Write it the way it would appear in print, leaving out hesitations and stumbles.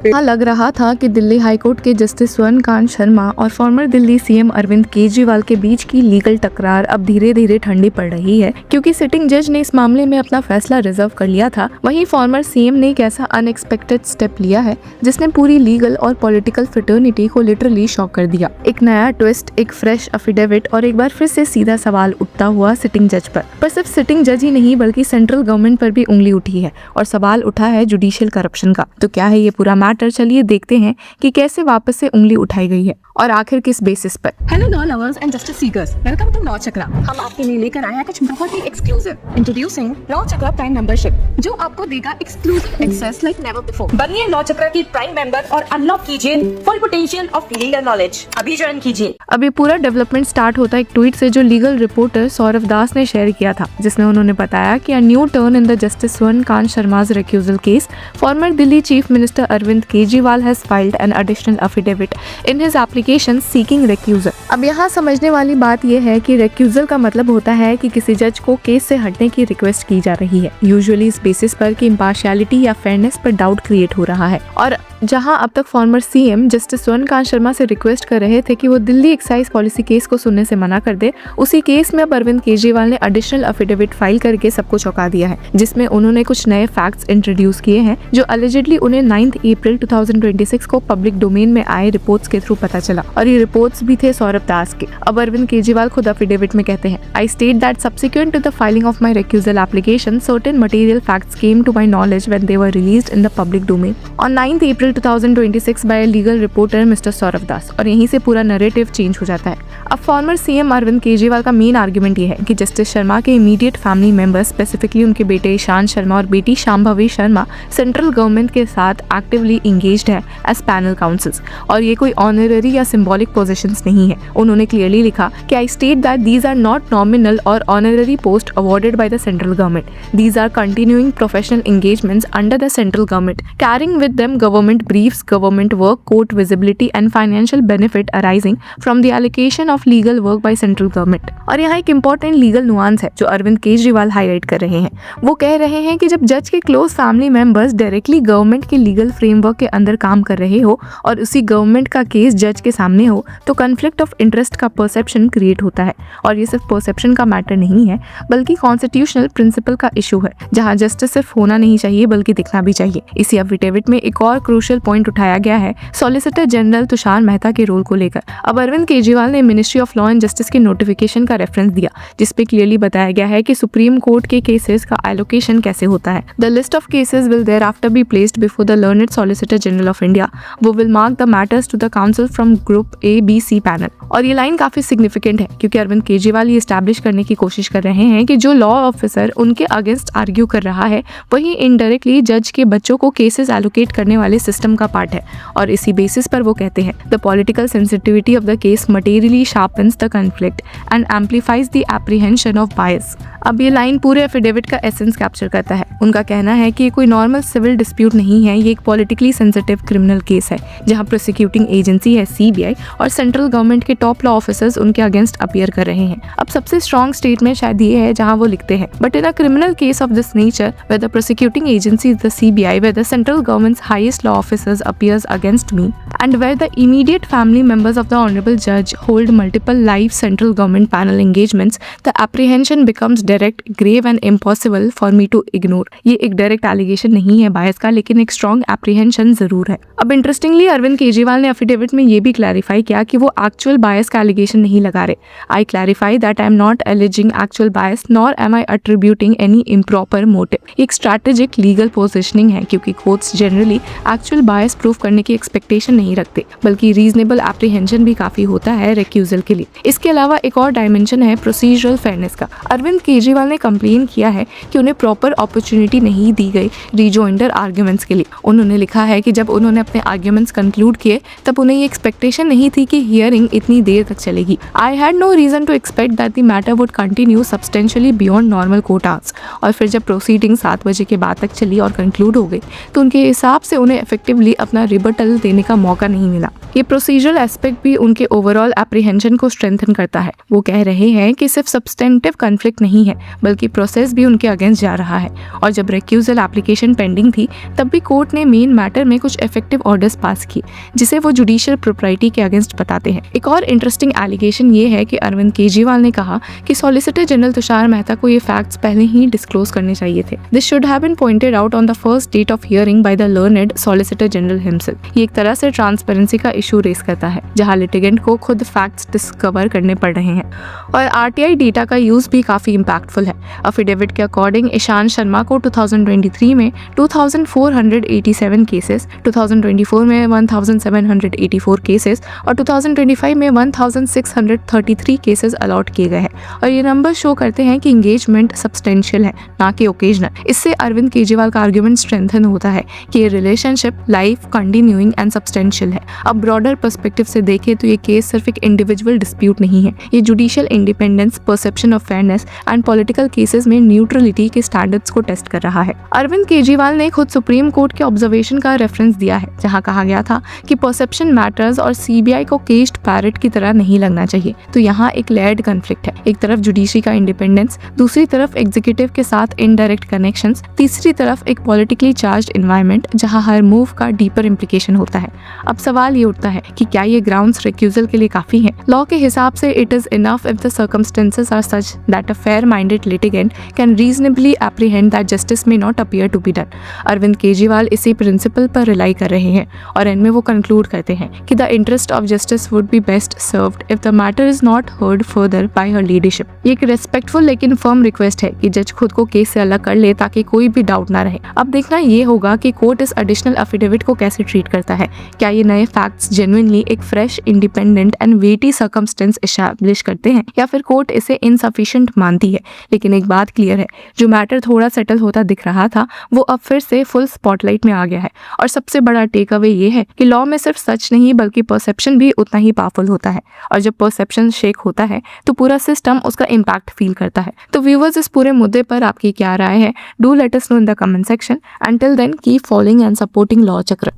हाँ, लग रहा था कि दिल्ली हाईकोर्ट के जस्टिस स्वर्णकांत शर्मा और फॉर्मर दिल्ली सीएम अरविंद केजरीवाल के बीच की लीगल टकरार अब धीरे धीरे ठंडी पड़ रही है, क्योंकि सिटिंग जज ने इस मामले में अपना फैसला रिजर्व कर लिया था। वहीं फॉर्मर सीएम ने एक ऐसा अनएक्सपेक्टेड स्टेप लिया है जिसने पूरी लीगल और पॉलिटिकल फ्रेटर्निटी को लिटरली शॉक कर दिया। एक नया ट्विस्ट, एक फ्रेश एफिडेविट और एक बार फिर से सीधा सवाल उठता हुआ सिटिंग जज पर सिर्फ सिटिंग जज ही नहीं बल्कि सेंट्रल गवर्नमेंट पर भी उंगली उठी है और सवाल उठा है जुडिशियल करप्शन का। तो क्या है ये पूरा मैटर, चलिए देखते हैं कि कैसे वापस से उंगली उठाई गई है और आखिर किस बेसिस पर। Hello law lovers and justice seekers, welcome to law Chakra. हम आपके लिए लेकर आए हैं कुछ बहुत ही exclusive. Introducing law Chakra prime membership, जो आपको देगा exclusive access like never before. बनिए लॉ चक्रा की प्राइम मेंबर और अनलॉक कीजिए full potential of legal knowledge. अभी ज्वाइन कीजिए। अब ये पूरा डेवलपमेंट स्टार्ट होता है एक ट्वीट से जो लीगल रिपोर्टर सौरभ दास ने शेयर किया था, जिसमें उन्होंने बताया कि a new turn in the justice Swarnakanta Sharma's recusal case, former Delhi Chief Minister Arvind Kejriwal has filed an additional affidavit in his application seeking recusal। अब यहाँ समझने वाली बात यह है कि recusal का मतलब होता है कि किसी जज को केस से हटने की रिक्वेस्ट की जा रही है, यूजुअली इस बेसिस पर कि इम्पार्शियलिटी या फेयरनेस पर डाउट क्रिएट हो रहा है। और जहां अब तक former CM justice Swarana Kanta Sharma से रिक्वेस्ट कर रहे थे कि वो दिल्ली एक्साइज पॉलिसी केस को सुनने से मना कर दे, उसी केस में अब अरविंद केजरीवाल ने एडिशनल एफिडेविट फाइल करके सबको चौंका दिया है, जिसमें उन्होंने कुछ नए फैक्ट्स इंट्रोड्यूस किए हैं जो अलिजिडली उन्हें 9 अप्रैल 2026 को पब्लिक डोमेन में आए रिपोर्ट्स के थ्रू पता चला। और ये रिपोर्ट्स भी थे सौरभ दास के। अब अरविंद केजरीवाल खुद एफिडेविट में कहते हैं, I state that subsequent to the filing of my recusal application, certain material facts came to my knowledge when they were released in the public domain on 9 April 2026 by a legal reporter Mr. Saurabh Das. और यहीं से पूरा narrative change हो जाता है। अब farmer CM Arvind Kejriwal का main argument ये है कि जस्टिस शर्मा के इमीडिएट फैमिली मेंबर्स, स्पेसिफिकली उनके बेटे ईशान शर्मा और बेटी शांभवी शर्मा, सेंट्रल गवर्नमेंट के साथ एक्टिवली इंगेज्ड है एज पैनल काउंसिल्स, और ये कोई ऑनररी या सिंबॉलिक पोजीशंस नहीं है। उन्होंने क्लियरली लिखा कि I state that these are not nominal और honorary post awarded by the central government, these are continuing professional engagements under the central government, carrying with them government briefs, government work, court visibility and financial benefit arising from the allocation of legal work by central government। और यहाँ एक important legal nuance है जो Arvind Kejriwal highlight कर रहे हैं। वो कह रहे हैं कि जब जज के close family members directly government के लीगल फ्रेमवर्क के अंदर काम कर रहे हो और उसी गवर्नमेंट का केस जज के सामने हो, तो कन्फ्लिक्ट ऑफ इंटरेस्ट का परसेप्शन क्रिएट होता है। और ये सिर्फ परसेप्शन का मैटर नहीं है बल्कि कॉन्स्टिट्यूशनल प्रिंसिपल का इशू है, जहाँ जस्टिस सिर्फ होना नहीं चाहिए बल्कि दिखना भी चाहिए। इसी एफिडेविट में एक और क्रूशियल पॉइंट उठाया गया है सॉलिसिटर जनरल तुषार मेहता के रोल को लेकर। अब अरविंद केजरीवाल ने ministry of law and justice के नोटिफिकेशन का रेफरेंस दिया, जिसपे क्लियरली बताया गया है कि सुप्रीम कोर्ट के केसेस का एलोकेशन कैसे होता है। The list of cases will thereafter be placed before the learned solicitor general of India, वो will mark the matters to the council from group A, B, C panel। और ये line काफी significant है क्योंकि अरविंद केजरीवाल ये एस्टैब्लिश करने की कोशिश कर रहे हैं कि जो लॉ ऑफिसर उनके अगेंस्ट आर्ग्यू कर रहा है वही इनडायरेक्टली जज के बच्चों को केसेस एलोकेट करने वाले सिस्टम का पार्ट है। और इसी बेसिस पर वो कहते हैं the political sensitivity of the case materially sharpens the conflict and amplifies the apprehension of बायस। अब ये लाइन पूरे एफिडेविट का एसेंस कैप्चर करता है। उनका कहना है कि ये कोई नॉर्मल सिविल डिस्प्यूट नहीं है, ये एक पॉलिटिकली सेंसिटिव क्रिमिनल केस है जहां प्रोसिक्यूटिंग एजेंसी है सीबीआई और सेंट्रल गवर्नमेंट के टॉप लॉ ऑफिसर्स उनके अगेंस्ट अपीयर कर रहे हैं। अब सबसे स्ट्रॉन्ग स्टेटमेंट शायद ये है जहां वो लिखते हैं, but in a criminal case of this nature where the prosecuting agency is the CBI, where the central government's highest law officers appears against me and where the immediate family members of the honorable judge hold multiple live central government panel engagements, the apprehension becomes direct, grave and impossible for me to ignore। ये एक direct allegation नहीं है बायस का, लेकिन एक strong apprehension जरूर है। अब इंटरेस्टिंगली अरविंद केजरीवाल ने एफिडेविट में ये भी क्लैरिफाई किया कि वो एक्चुअल बायस का एलिगेशन नहीं लगा रहे। I clarify that I am not alleging actual bias nor am I attributing any improper motive. एक स्ट्रैटेजिक लीगल पोजिशनिंग है क्योंकि courts generally actual bias prove करने की एक्सपेक्टेशन नहीं रखते, बल्कि रीजनेबल एप्रीहेंशन भी काफी होता है रिक्यूजल के लिए। इसके अलावा एक और डायमेंशन है प्रोसीजरल फेयरनेस का। अरविंद केजरीवाल ने कंप्लेन किया है कि उन्हें प्रॉपर अपॉर्चुनिटी नहीं दी गई रिजोइंडर आर्ग्यूमेंट्स के लिए। उन्होंने लिखा है कि जब उन्होंने अपने आर्ग्यूमेंट्स कंक्लूड किए तब उन्हें ये एक्सपेक्टेशन नहीं थी कि हियरिंग इतनी देर तक चलेगी। I had no reason to expect that the matter would continue substantially beyond normal court hours. और फिर जब प्रोसीडिंग 7 बजे के बाद तक चली और कंक्लूड हो गई तो उनके हिसाब से उन्हें इफेक्टिवली अपना रिबटल देने का मौका नहीं मिला। ये प्रोसीजरल एस्पेक्ट भी उनके ओवरऑल एप्रीहेंशन को स्ट्रेंथन करता है। वो कह रहे हैं कि सिर्फ सब्सटेंटिव कॉन्फ्लिक्ट नहीं है बल्कि प्रोसेस भी उनके अगेंस्ट जा रहा है। और जब रिक्यूजल एप्लीकेशन पेंडिंग थी तब भी कोर्ट ने मेन मैटर में कुछ इफेक्टिव ऑर्डर्स पास किए जिसे वो जुडिशियल प्रोप्राइटी के अगेंस्ट बताते हैं। एक और इंटरेस्टिंग एलिगेशन ये है कि अरविंद केजरीवाल ने कहा कि सॉलिसिटर जनरल तुषार मेहता को ये फैक्ट्स पहले ही डिस्क्लोज करने चाहिए थे। This should have been pointed out on the first date of hearing by the learned solicitor general himself. ये एक तरह से ट्रांसपेरेंसी का इशू रेस करता है जहां लिटिगेंट को खुद फैक्ट्स डिस्कवर करने पड़ रहे हैं। और आरटीआई डेटा का यूज भी काफी इंपैक्टफुल है। अफिडेविट के अकॉर्डिंग ईशान शर्मा को 2023 में 2487 केसेस, 2024 में 1784 केसेस और 2025 में 1633 केसेस अलॉट किए गए हैं। और ये नंबर शो करते हैं कि इंगेजमेंट सब्सटेंशियल है, ना कि ओकेजनल। इससे अरविंद केजरीवाल का आर्ग्यूमेंट स्ट्रेंथन होता है कि ये relationship life, continuing and substantial है। अब ब्रॉडर पर्सपेक्टिव से देखें तो ये केस सिर्फ एक इंडिविजुअल डिस्प्यूट नहीं है, ये judicial independence, perception of fairness and political cases में न्यूट्रलिटी के स्टैंडर्ड्स को टेस्ट कर रहा है। अरविंद केजरीवाल ने खुद सुप्रीम कोर्ट के ऑब्जर्वेशन का रेफरेंस दिया है जहां कहा गया था कि परसेप्शन मैटर्स और सीबीआई को केज्ड पैरट की तरह नहीं लगना चाहिए। तो यहाँ एक लेयर्ड कॉन्फ्लिक्ट है, एक तरफ जुडिशरी का इंडिपेंडेंस, दूसरी तरफ एग्जीक्यूटिव के साथ इनडायरेक्ट कनेक्शंस, तीसरी तरफ एक पॉलिटिकली चार्ज्ड एनवायरनमेंट जहां हर मूव का डीपर इंप्लीकेशन होता है। अब सवाल ये उठता है कि क्या ये ग्राउंड्स रिक्यूजल के लिए काफी हैं? लॉ के हिसाब से it is enough if the circumstances are such that a fair minded litigant can reasonably apprehend that justice may not appear to be done. Arvind Kejriwal इसी प्रिंसिपल पर रिलाई कर रहे हैं और इनमें वो कंक्लूड करते हैं कि the interest of justice would be best served if the matter is not heard further bye her leadership. ये एक रेस्पेक्टफुल लेकिन फर्म रिक्वेस्ट है कि जज खुद को केस से अलग कर ले ताकि कोई भी डाउट ना रहे। अब देखना ये होगा कि कोर्ट इस एडिशनल एफिडेविट को कैसे ट्रीट करता है। क्या ये नए फैक्ट्स जेन्युइनली एक fresh, independent and weighty circumstance establish करते हैं या फिर कोर्ट इसे इनसफिशिएंट मानती है। लेकिन एक बात क्लियर है, जो मैटर थोड़ा सेटल होता दिख रहा था वो अब फिर से फुल स्पॉटलाइट में आ गया है। और सबसे बड़ा टेक अवे ये है कि लॉ में सिर्फ सच नहीं बल्कि परसेप्शन भी उतना ही पावरफुल होता है और जब परसेप्शन शेक होता है तो पूरा सिस्टम उसका इम्पैक्ट फील करता है। तो व्यूअर्स, इस पूरे मुद्दे पर आपकी क्या राय है? Do let us know in the comment section. Until then, keep following and supporting Law Chakra.